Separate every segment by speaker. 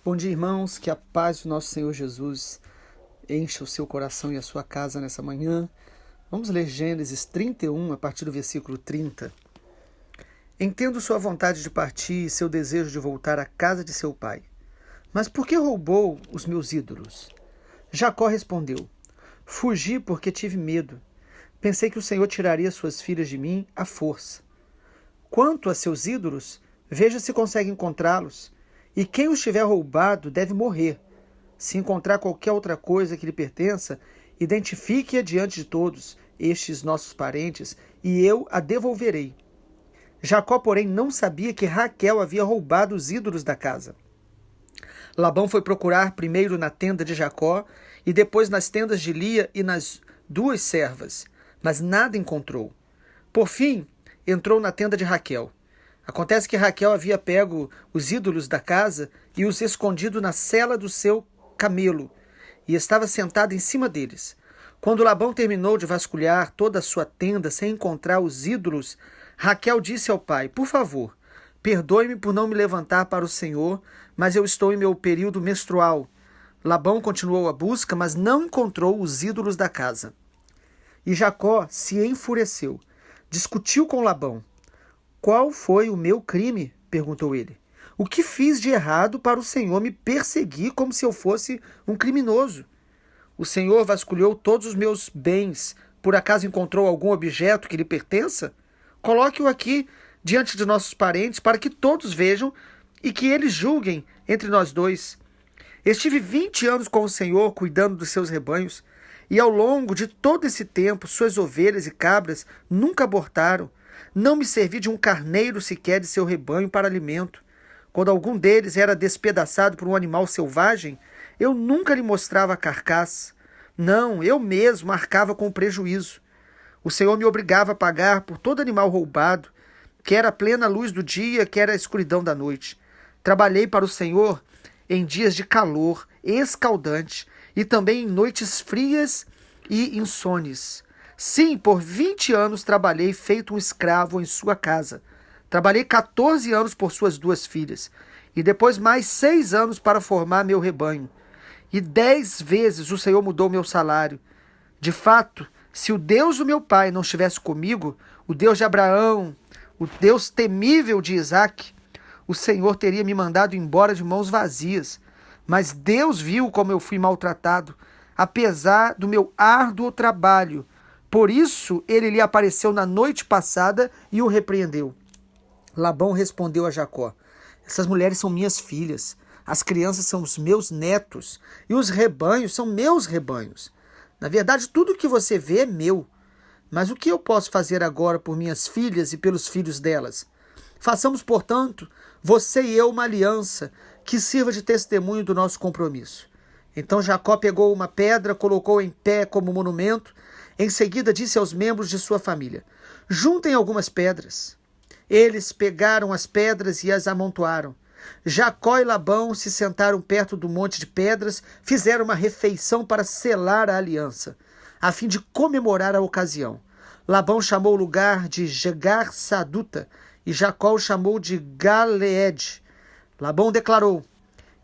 Speaker 1: Bom dia, irmãos, que a paz do nosso Senhor Jesus encha o seu coração e a sua casa nessa manhã. Vamos ler Gênesis 31, a partir do versículo 30. Entendo sua vontade de partir e seu desejo de voltar à casa de seu pai. Mas por que roubou os meus ídolos? Jacó respondeu: Fugi porque tive medo. Pensei que o Senhor tiraria suas filhas de mim à força. Quanto a seus ídolos, veja se consegue encontrá-los. E quem os tiver roubado deve morrer. Se encontrar qualquer outra coisa que lhe pertença, identifique-a diante de todos, estes nossos parentes, e eu a devolverei. Jacó, porém, não sabia que Raquel havia roubado os ídolos da casa. Labão foi procurar primeiro na tenda de Jacó, e depois nas tendas de Lia e nas duas servas, mas nada encontrou. Por fim, entrou na tenda de Raquel. Acontece que Raquel havia pego os ídolos da casa e os escondido na sela do seu camelo, e estava sentada em cima deles. Quando Labão terminou de vasculhar toda a sua tenda sem encontrar os ídolos, Raquel disse ao pai: Por favor, perdoe-me por não me levantar para o Senhor, mas eu estou em meu período menstrual. Labão continuou a busca, mas não encontrou os ídolos da casa. E Jacó se enfureceu. Discutiu com Labão. Qual foi o meu crime? Perguntou ele. O que fiz de errado para o Senhor me perseguir como se eu fosse um criminoso? O Senhor vasculhou todos os meus bens. Por acaso encontrou algum objeto que lhe pertença? Coloque-o aqui diante de nossos parentes para que todos vejam e que eles julguem entre nós dois. Estive 20 anos com o Senhor cuidando dos seus rebanhos, e ao longo de todo esse tempo suas ovelhas e cabras nunca abortaram. Não me servi de um carneiro sequer de seu rebanho para alimento. Quando algum deles era despedaçado por um animal selvagem, eu nunca lhe mostrava a carcaça. Não, eu mesmo arcava com o prejuízo. O Senhor me obrigava a pagar por todo animal roubado, quer a plena luz do dia, quer a escuridão da noite. Trabalhei para o Senhor em dias de calor escaldante e também em noites frias e insones. Sim, por 20 anos trabalhei feito um escravo em sua casa. Trabalhei 14 anos por suas 2 filhas, e depois mais 6 anos para formar meu rebanho. E 10 vezes o Senhor mudou meu salário. De fato, se o Deus do meu pai não estivesse comigo, o Deus de Abraão, o Deus temível de Isaque, o Senhor teria me mandado embora de mãos vazias. Mas Deus viu como eu fui maltratado, apesar do meu árduo trabalho. Por isso ele lhe apareceu na noite passada e o repreendeu. Labão respondeu a Jacó: Essas mulheres são minhas filhas, as crianças são os meus netos, e os rebanhos são meus rebanhos. Na verdade, tudo o que você vê é meu. Mas o que eu posso fazer agora por minhas filhas e pelos filhos delas? Façamos, portanto, você e eu uma aliança que sirva de testemunho do nosso compromisso. Então Jacó pegou uma pedra, colocou em pé como monumento. Em seguida disse aos membros de sua família: Juntem algumas pedras. Eles pegaram as pedras e as amontoaram. Jacó e Labão se sentaram perto do monte de pedras, fizeram uma refeição para selar a aliança, a fim de comemorar a ocasião. Labão chamou o lugar de Jegar Saduta e Jacó o chamou de Galeed. Labão declarou: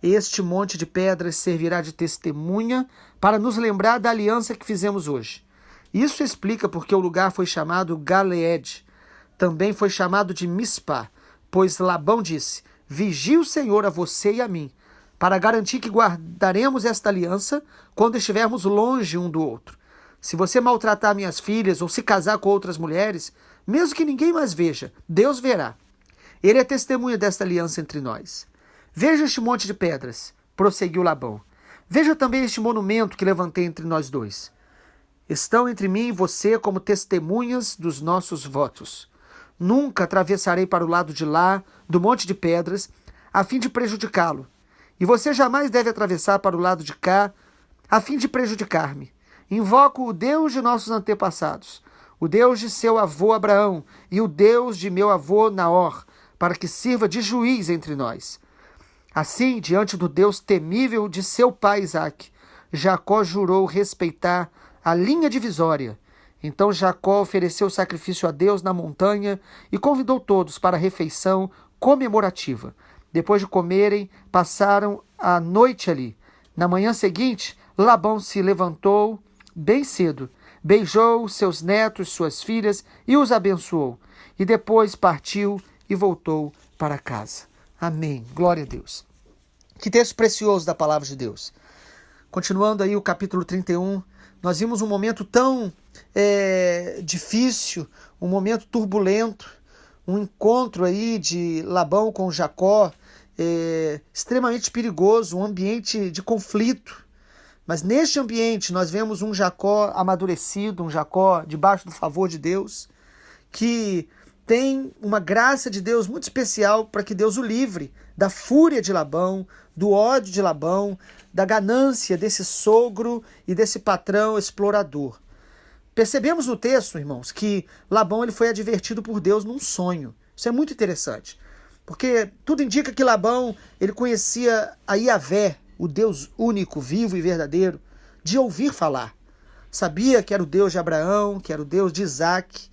Speaker 1: Este monte de pedras servirá de testemunha para nos lembrar da aliança que fizemos hoje. Isso explica porque o lugar foi chamado Galeed. Também foi chamado de Mispá, pois Labão disse: Vigie o Senhor a você e a mim, para garantir que guardaremos esta aliança quando estivermos longe um do outro. Se você maltratar minhas filhas ou se casar com outras mulheres, mesmo que ninguém mais veja, Deus verá. Ele é testemunha desta aliança entre nós. Veja este monte de pedras, prosseguiu Labão. Veja também este monumento que levantei entre nós dois. Estão entre mim e você como testemunhas dos nossos votos. Nunca atravessarei para o lado de lá, do monte de pedras, a fim de prejudicá-lo. E você jamais deve atravessar para o lado de cá, a fim de prejudicar-me. Invoco o Deus de nossos antepassados, o Deus de seu avô Abraão e o Deus de meu avô Naor, para que sirva de juiz entre nós. Assim, diante do Deus temível de seu pai Isaque, Jacó jurou respeitar a linha divisória. Então Jacó ofereceu sacrifício a Deus na montanha e convidou todos para a refeição comemorativa. Depois de comerem, passaram a noite ali. Na manhã seguinte, Labão se levantou bem cedo, beijou seus netos, suas filhas e os abençoou. E depois partiu e voltou para casa. Amém. Glória a Deus. Que texto precioso da palavra de Deus. Continuando aí o capítulo 31, nós vimos um momento tão difícil, um momento turbulento, um encontro aí de Labão com Jacó, extremamente perigoso, um ambiente de conflito. Mas neste ambiente nós vemos um Jacó amadurecido, um Jacó debaixo do favor de Deus, que tem uma graça de Deus muito especial para que Deus o livre da fúria de Labão, do ódio de Labão, da ganância desse sogro e desse patrão explorador. Percebemos no texto, irmãos, que Labão ele foi advertido por Deus num sonho. Isso é muito interessante, porque tudo indica que Labão ele conhecia a Yahvé, o Deus único, vivo e verdadeiro, de ouvir falar. Sabia que era o Deus de Abraão, que era o Deus de Isaac,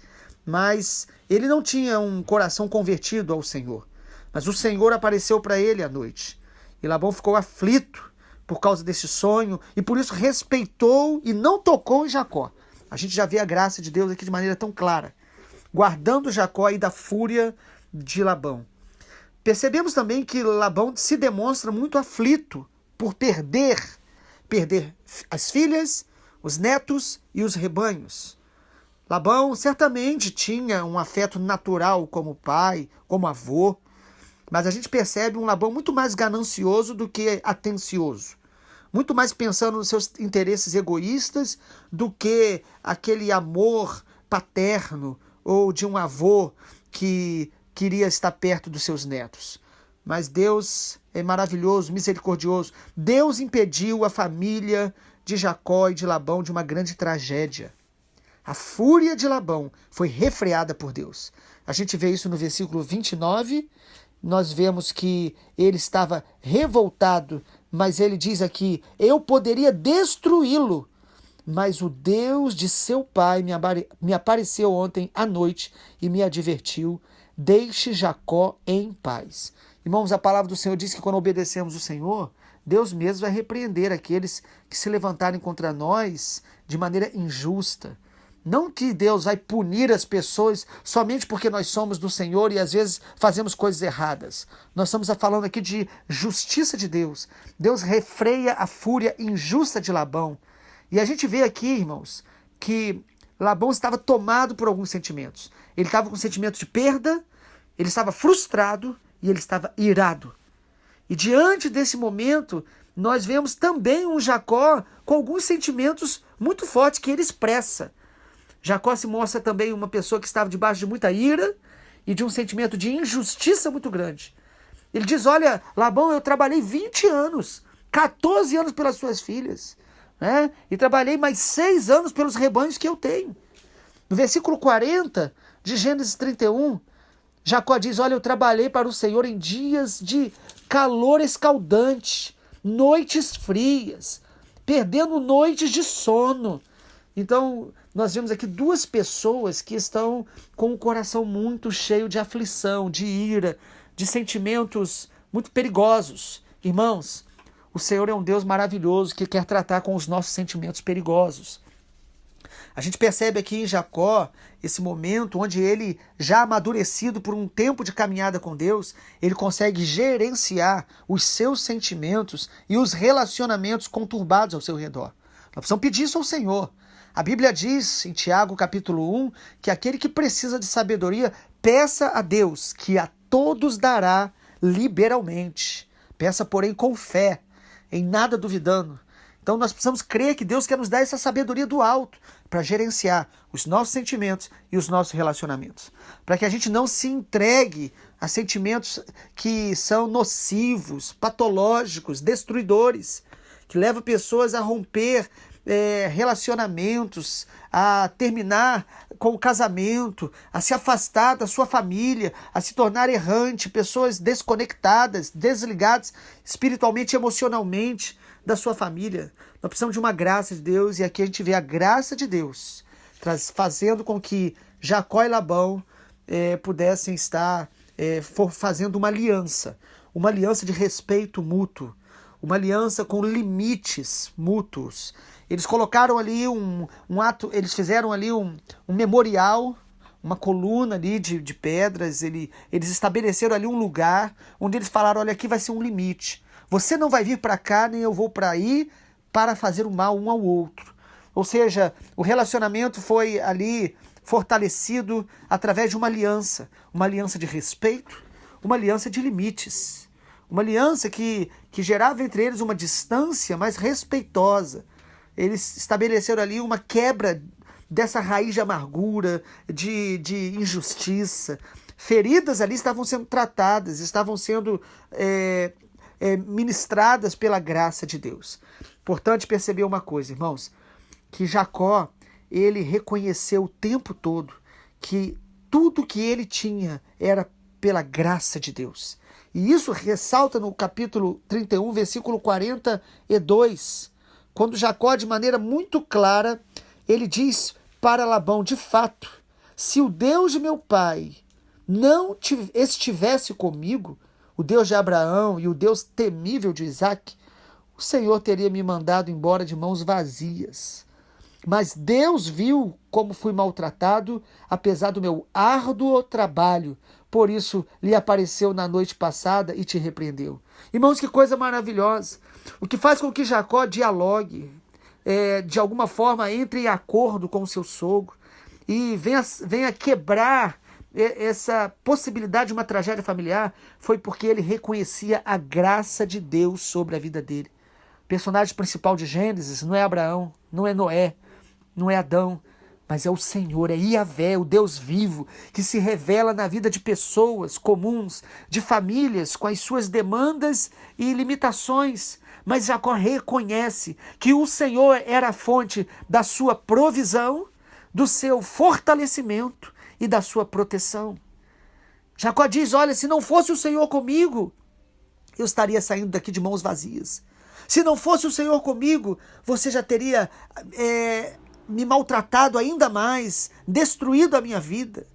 Speaker 1: mas ele não tinha um coração convertido ao Senhor. Mas o Senhor apareceu para ele à noite. E Labão ficou aflito por causa desse sonho e por isso respeitou e não tocou em Jacó. A gente já vê a graça de Deus aqui de maneira tão clara, guardando Jacó aí da fúria de Labão. Percebemos também que Labão se demonstra muito aflito por perder as filhas, os netos e os rebanhos. Labão certamente tinha um afeto natural como pai, como avô, mas a gente percebe um Labão muito mais ganancioso do que atencioso. Muito mais pensando nos seus interesses egoístas do que aquele amor paterno ou de um avô que queria estar perto dos seus netos. Mas Deus é maravilhoso, misericordioso. Deus impediu a família de Jacó e de Labão de uma grande tragédia. A fúria de Labão foi refreada por Deus. A gente vê isso no versículo 29. Nós vemos que ele estava revoltado, mas ele diz aqui, eu poderia destruí-lo, mas o Deus de seu pai me apareceu ontem à noite e me advertiu, deixe Jacó em paz. Irmãos, a palavra do Senhor diz que quando obedecemos o Senhor, Deus mesmo vai repreender aqueles que se levantarem contra nós de maneira injusta. Não que Deus vai punir as pessoas somente porque nós somos do Senhor e às vezes fazemos coisas erradas. Nós estamos falando aqui de justiça de Deus. Deus refreia a fúria injusta de Labão. E a gente vê aqui, irmãos, que Labão estava tomado por alguns sentimentos. Ele estava com sentimento de perda, ele estava frustrado e ele estava irado. E diante desse momento, nós vemos também um Jacó com alguns sentimentos muito fortes que ele expressa. Jacó se mostra também uma pessoa que estava debaixo de muita ira e de um sentimento de injustiça muito grande. Ele diz, olha, Labão, eu trabalhei 20 anos, 14 anos pelas suas filhas, né? E trabalhei mais 6 anos pelos rebanhos que eu tenho. No versículo 40 de Gênesis 31, Jacó diz, olha, eu trabalhei para o Senhor em dias de calor escaldante, noites frias, perdendo noites de sono. Então, nós vemos aqui duas pessoas que estão com o coração muito cheio de aflição, de ira, de sentimentos muito perigosos. Irmãos, o Senhor é um Deus maravilhoso que quer tratar com os nossos sentimentos perigosos. A gente percebe aqui em Jacó esse momento onde ele, já amadurecido por um tempo de caminhada com Deus, ele consegue gerenciar os seus sentimentos e os relacionamentos conturbados ao seu redor. Nós precisamos pedir isso ao Senhor. A Bíblia diz, em Tiago capítulo 1, que aquele que precisa de sabedoria, peça a Deus, que a todos dará liberalmente. Peça, porém, com fé, em nada duvidando. Então nós precisamos crer que Deus quer nos dar essa sabedoria do alto para gerenciar os nossos sentimentos e os nossos relacionamentos. Para que a gente não se entregue a sentimentos que são nocivos, patológicos, destruidores, que levam pessoas a romper relacionamentos, a terminar com o casamento, a se afastar da sua família, a se tornar errante, pessoas desconectadas, desligadas espiritualmente e emocionalmente da sua família. Nós precisamos de uma graça de Deus, e aqui a gente vê a graça de Deus fazendo com que Jacó e Labão pudessem estar fazendo uma aliança de respeito mútuo, uma aliança com limites mútuos. Eles colocaram ali um ato, eles fizeram ali um memorial, uma coluna ali de pedras, eles estabeleceram ali um lugar onde eles falaram, olha, aqui vai ser um limite. Você não vai vir para cá, nem eu vou para aí, para fazer o mal um ao outro. Ou seja, o relacionamento foi ali fortalecido através de uma aliança de respeito, uma aliança de limites, uma aliança que gerava entre eles uma distância mais respeitosa. Eles estabeleceram ali uma quebra dessa raiz de amargura, de injustiça. Feridas ali estavam sendo tratadas, estavam sendo ministradas pela graça de Deus. Importante perceber uma coisa, irmãos, que Jacó, ele reconheceu o tempo todo que tudo que ele tinha era pela graça de Deus. E isso ressalta no capítulo 31, versículo 42, quando Jacó, de maneira muito clara, ele diz para Labão, de fato, se o Deus de meu pai não estivesse comigo, o Deus de Abraão e o Deus temível de Isaque, o Senhor teria me mandado embora de mãos vazias. Mas Deus viu como fui maltratado, apesar do meu árduo trabalho. Por isso lhe apareceu na noite passada e te repreendeu. Irmãos, que coisa maravilhosa. O que faz com que Jacó dialogue, de alguma forma entre em acordo com o seu sogro e venha quebrar essa possibilidade de uma tragédia familiar, foi porque ele reconhecia a graça de Deus sobre a vida dele. O personagem principal de Gênesis não é Abraão, não é Noé, não é Adão, mas é o Senhor, é Yahvé, o Deus vivo, que se revela na vida de pessoas comuns, de famílias, com as suas demandas e limitações. Mas Jacó reconhece que o Senhor era a fonte da sua provisão, do seu fortalecimento e da sua proteção. Jacó diz, olha, se não fosse o Senhor comigo, eu estaria saindo daqui de mãos vazias. Se não fosse o Senhor comigo, você já teria me maltratado ainda mais, destruído a minha vida.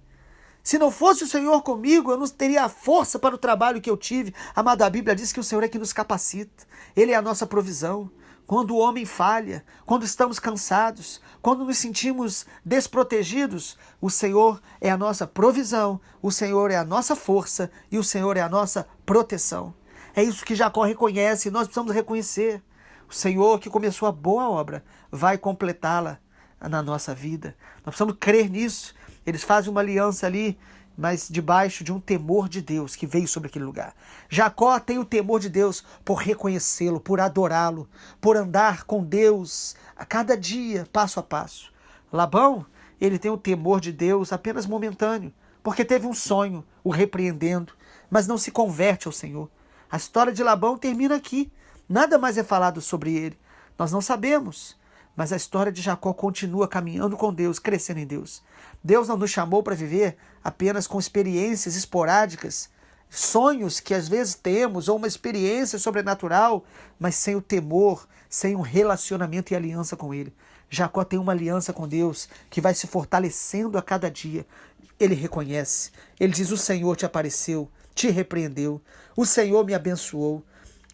Speaker 1: Se não fosse o Senhor comigo, eu não teria a força para o trabalho que eu tive. Amado, a Bíblia diz que o Senhor é que nos capacita. Ele é a nossa provisão. Quando o homem falha, quando estamos cansados, quando nos sentimos desprotegidos, o Senhor é a nossa provisão, o Senhor é a nossa força e o Senhor é a nossa proteção. É isso que Jacó reconhece e nós precisamos reconhecer. O Senhor que começou a boa obra vai completá-la na nossa vida. Nós precisamos crer nisso. Eles fazem uma aliança ali, mas debaixo de um temor de Deus que veio sobre aquele lugar. Jacó tem o temor de Deus por reconhecê-lo, por adorá-lo, por andar com Deus a cada dia, passo a passo. Labão, ele tem o temor de Deus apenas momentâneo, porque teve um sonho, o repreendendo, mas não se converte ao Senhor. A história de Labão termina aqui. Nada mais é falado sobre ele. Nós não sabemos. Mas a história de Jacó continua caminhando com Deus, crescendo em Deus. Deus não nos chamou para viver apenas com experiências esporádicas, sonhos que às vezes temos, ou uma experiência sobrenatural, mas sem o temor, sem um relacionamento e aliança com Ele. Jacó tem uma aliança com Deus que vai se fortalecendo a cada dia. Ele reconhece. Ele diz, o Senhor te apareceu, te repreendeu. O Senhor me abençoou.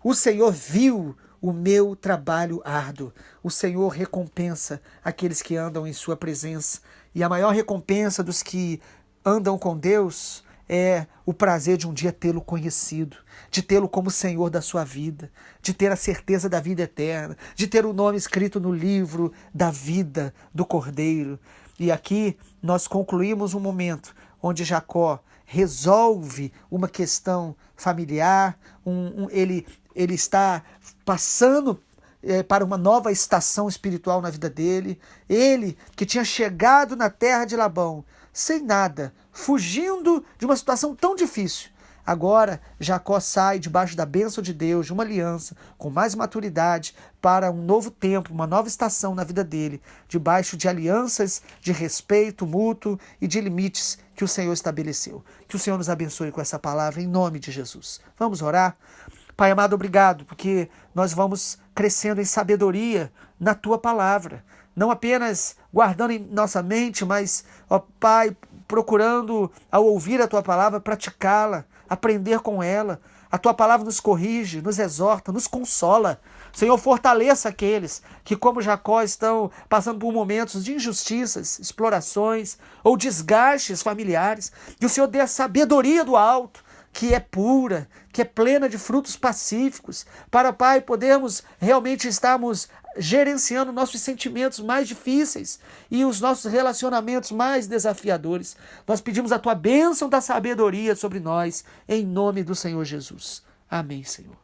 Speaker 1: O Senhor viu o meu trabalho árduo. O Senhor recompensa aqueles que andam em sua presença. E a maior recompensa dos que andam com Deus é o prazer de um dia tê-lo conhecido, de tê-lo como Senhor da sua vida, de ter a certeza da vida eterna, de ter o nome escrito no livro da vida do Cordeiro. E aqui nós concluímos um momento onde Jacó resolve uma questão familiar, ele está passando para uma nova estação espiritual na vida dele. Ele, que tinha chegado na terra de Labão, sem nada, fugindo de uma situação tão difícil. Agora, Jacó sai debaixo da bênção de Deus, de uma aliança, com mais maturidade, para um novo tempo, uma nova estação na vida dele, debaixo de alianças, de respeito mútuo e de limites que o Senhor estabeleceu. Que o Senhor nos abençoe com essa palavra, em nome de Jesus. Vamos orar? Pai amado, obrigado, porque nós vamos crescendo em sabedoria na Tua palavra. Não apenas guardando em nossa mente, mas, ó Pai, procurando, ao ouvir a Tua palavra, praticá-la, aprender com ela. A tua palavra nos corrige, nos exorta, nos consola. Senhor, fortaleça aqueles que, como Jacó, estão passando por momentos de injustiças, explorações ou desgastes familiares. Que o Senhor dê a sabedoria do alto, que é pura, que é plena de frutos pacíficos, para, Pai, podermos realmente estarmos gerenciando nossos sentimentos mais difíceis e os nossos relacionamentos mais desafiadores. Nós pedimos a tua bênção da sabedoria sobre nós, em nome do Senhor Jesus. Amém, Senhor.